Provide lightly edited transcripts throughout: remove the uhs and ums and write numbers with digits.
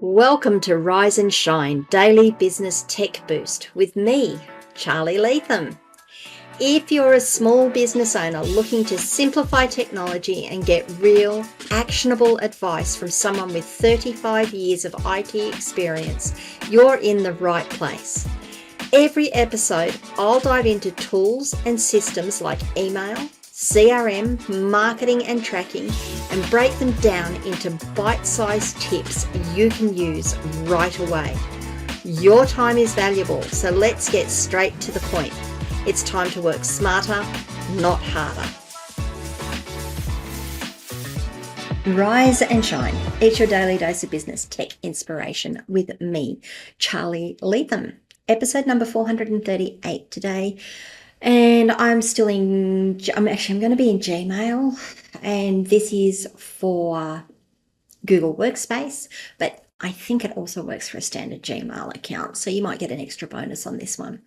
Welcome to Rise and Shine Daily Business Tech Boost with me, Charly Latham. If you're a small business owner looking to simplify technology and get real, actionable advice from someone with 35 years of IT experience, you're in the right place. Every episode, I'll dive into tools and systems like email, CRM, marketing and tracking, and break them down into bite-sized tips you can use right away. Your time is valuable, so let's get straight to the point. It's time to work smarter, not harder. Rise and shine. It's your daily dose of business tech inspiration with me, Charly Latham. Episode number 438 today. And I'm going to be in Gmail, and this is for Google Workspace, but I think it also works for a standard Gmail account. So you might get an extra bonus on this one.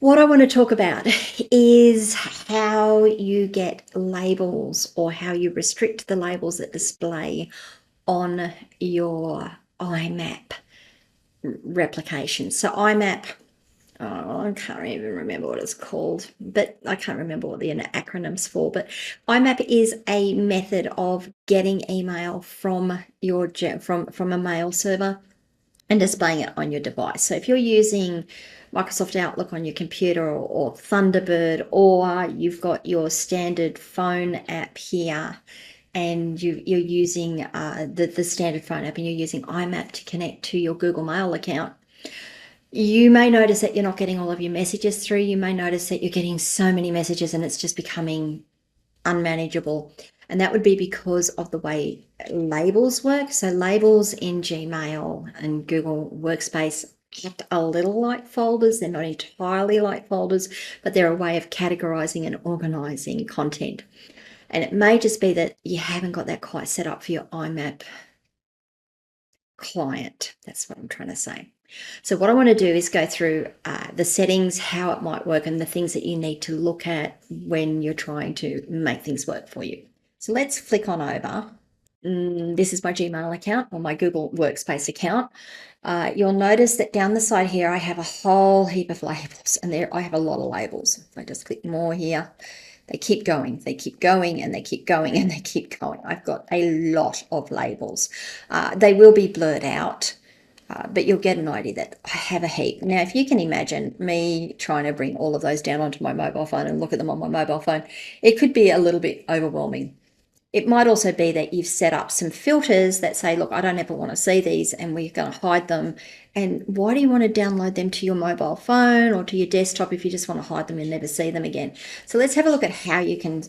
What I want to talk about is how you get labels or how you restrict the labels that display on your IMAP replication. So IMAP, I can't even remember what it's called, but I can't remember what the acronym's for. But IMAP is a method of getting email from your from a mail server and displaying it on your device. So if you're using Microsoft Outlook on your computer or Thunderbird, or you've got your standard phone app here, and you're using the standard phone app, and you're using IMAP to connect to your Google Mail account, you may notice that you're not getting all of your messages through. You may notice that you're getting so many messages and it's just becoming unmanageable. And that would be because of the way labels work. So labels in Gmail and Google Workspace act a little like folders. They're not entirely like folders, but they're a way of categorizing and organizing content. And it may just be that you haven't got that quite set up for your IMAP client. That's what I'm trying to say. So what I want to do is go through the settings, how it might work, and the things that you need to look at when you're trying to make things work for you. So let's flick on over. This is my Gmail account or my Google Workspace account. You'll notice that down the side here, I have a whole heap of labels, and there I have a lot of labels. If I just click more here, they keep going, they keep going, and they keep going, and they keep going. I've got a lot of labels. They will be blurred out. But you'll get an idea that I have a heap. Now, if you can imagine me trying to bring all of those down onto my mobile phone and look at them on my mobile phone, it could be a little bit overwhelming. It might also be that you've set up some filters that say, look, I don't ever want to see these, and we're going to hide them. And why do you want to download them to your mobile phone or to your desktop if you just want to hide them and never see them again? So let's have a look at how you can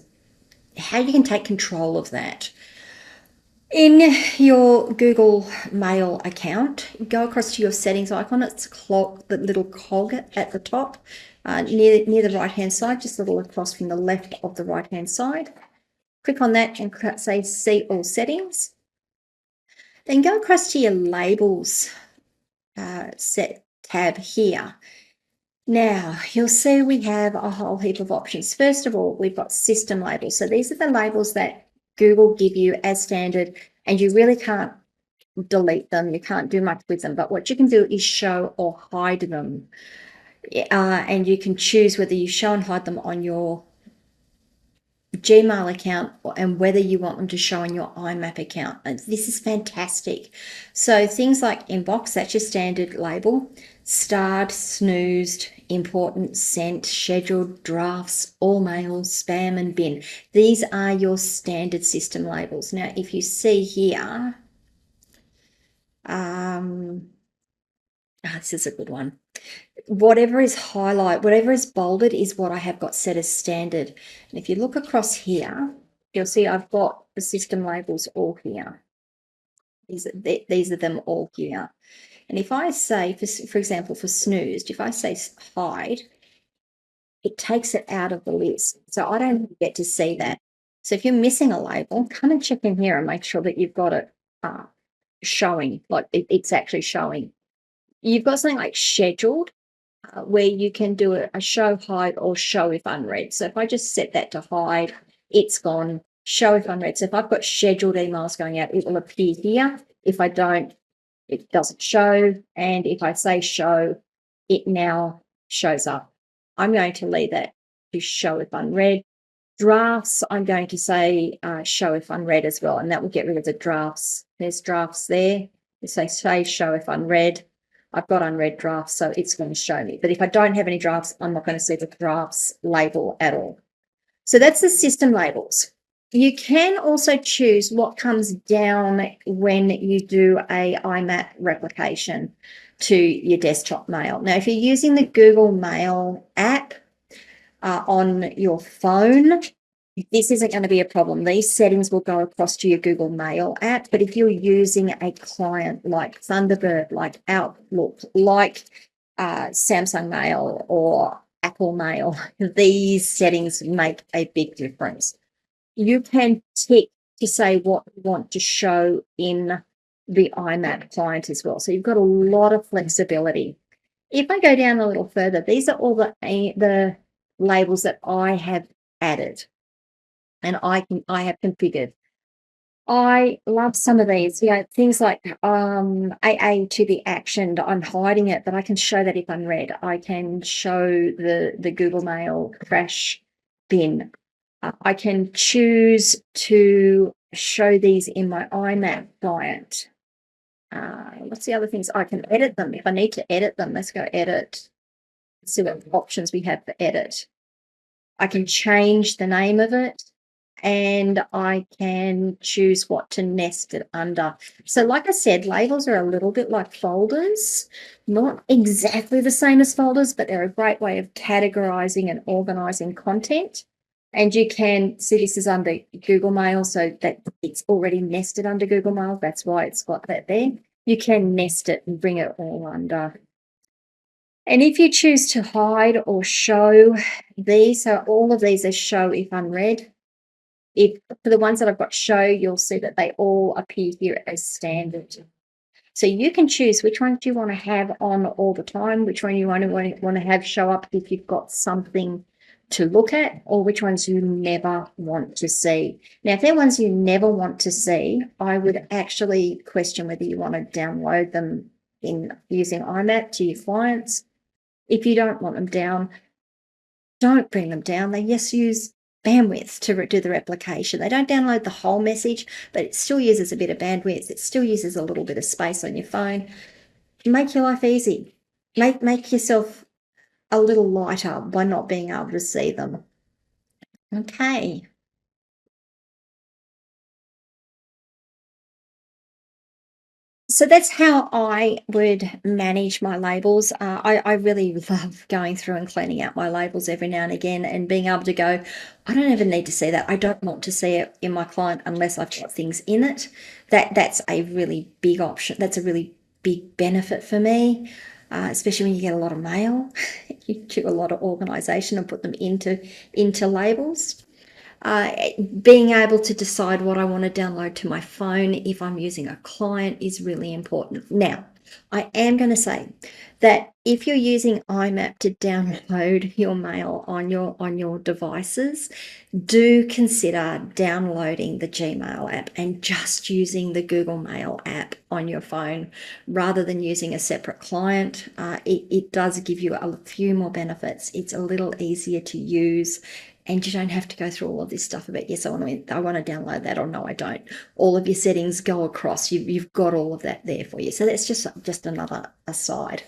take control of that. In your Google Mail account, go across to your settings icon. It's the little cog at the top, near the right-hand side, just a little across from the left of the right-hand side. Click on that and say See All Settings. Then go across to your Labels set tab here. Now, you'll see we have a whole heap of options. First of all, we've got system labels. So these are the labels that Google give you as standard, and you really can't delete them. You can't do much with them. But what you can do is show or hide them. And you can choose whether you show and hide them on your Gmail account and whether you want them to show on your IMAP account. And this is fantastic. So things like inbox, that's your standard label. Starred, snoozed, important, sent, scheduled, drafts, all mails, spam, and bin. These are your standard system labels. Now, if you see here, this is a good one. Whatever is bolded is what I have got set as standard. And if you look across here, you'll see I've got the system labels all here. These are them all here. And if I say, for example, for snoozed, if I say hide, it takes it out of the list. So I don't get to see that. So if you're missing a label, come and check in here and make sure that you've got it showing, like it's actually showing. You've got something like scheduled, where you can do a show, hide, or show if unread. So if I just set that to hide, it's gone. Show if unread. So if I've got scheduled emails going out, it will appear here. If I don't, it doesn't show. And if I say show, it now shows up. I'm going to leave that to show if unread. Drafts, I'm going to say show if unread as well, and that will get rid of the drafts. There's drafts there. If they say show if unread, I've got unread drafts, so it's going to show me. But if I don't have any drafts, I'm not going to see the drafts label at all. So that's the system labels. You can also choose what comes down when you do a IMAP replication to your desktop mail. Now, if you're using the Google Mail app on your phone, this isn't going to be a problem. These settings will go across to your Google Mail app. But if you're using a client like Thunderbird, like Outlook, like Samsung Mail or Apple Mail, these settings make a big difference. You can tick to say what you want to show in the IMAP client as well. So you've got a lot of flexibility. If I go down a little further, these are all the labels that I have added and I have configured. I love some of these, things like AA to be actioned. I'm hiding it, but I can show that if unread. I can show the Google Mail trash bin. I can choose to show these in my IMAP client. What's the other things? I can edit them. If I need to edit them, let's go edit. Let's see what options we have for edit. I can change the name of it, and I can choose what to nest it under. So like I said, labels are a little bit like folders, not exactly the same as folders, but they're a great way of categorizing and organizing content. And you can see this is under Google Mail, so that it's already nested under Google Mail. That's why it's got that there. You can nest it and bring it all under. And if you choose to hide or show these, so all of these are show if unread. For the ones that I've got show, you'll see that they all appear here as standard. So you can choose which one do you want to have on all the time, which one you want to have show up if you've got something to look at, or which ones you never want to see. Now, if they're ones you never want to see, I would actually question whether you want to download them in using IMAP to your clients. If you don't want them down, don't bring them down. They just use bandwidth to do the replication. They don't download the whole message, but it still uses a bit of bandwidth. It still uses a little bit of space on your phone. Make your life easy. Make yourself a little lighter by not being able to see them. Okay. So that's how I would manage my labels. I really love going through and cleaning out my labels every now and again and being able to go, I don't even need to see that. I don't want to see it in my client unless I've got things in it. That's a really big option. That's a really big benefit for me, especially when you get a lot of mail. You do a lot of organization and put them into labels. Being able to decide what I want to download to my phone if I'm using a client is really important. Now, I am going to say that if you're using IMAP to download your mail on your devices, do consider downloading the Gmail app and just using the Google Mail app on your phone rather than using a separate client. It does give you a few more benefits. It's a little easier to use. And you don't have to go through all of this stuff about, yes, I want to download that, or no, I don't. All of your settings go across. You've got all of that there for you. So that's just another aside.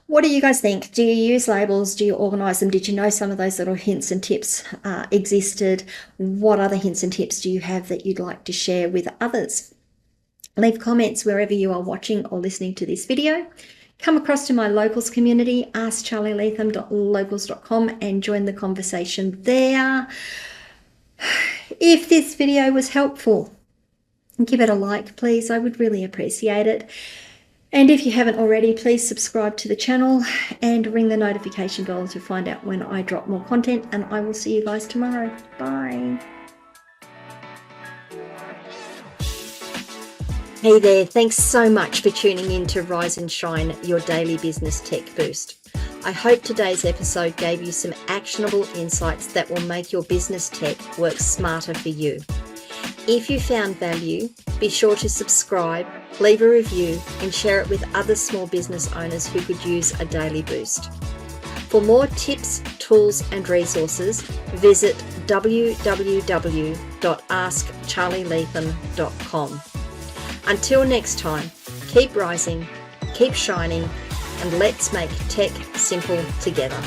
What do you guys think? Do you use labels? Do you organize them? Did you know some of those little hints and tips existed? What other hints and tips do you have that you'd like to share with others? Leave comments wherever you are watching or listening to this video. Come across to my locals community, askcharlylatham.locals.com, and join the conversation there. If this video was helpful, give it a like, please. I would really appreciate it. And if you haven't already, please subscribe to the channel and ring the notification bell to find out when I drop more content. And I will see you guys tomorrow. Bye. Hey there, thanks so much for tuning in to Rise and Shine, your daily business tech boost. I hope today's episode gave you some actionable insights that will make your business tech work smarter for you. If you found value, be sure to subscribe, leave a review, and share it with other small business owners who could use a daily boost. For more tips, tools, and resources, visit www.askcharlylethan.com. Until next time, keep rising, keep shining, and let's make tech simple together.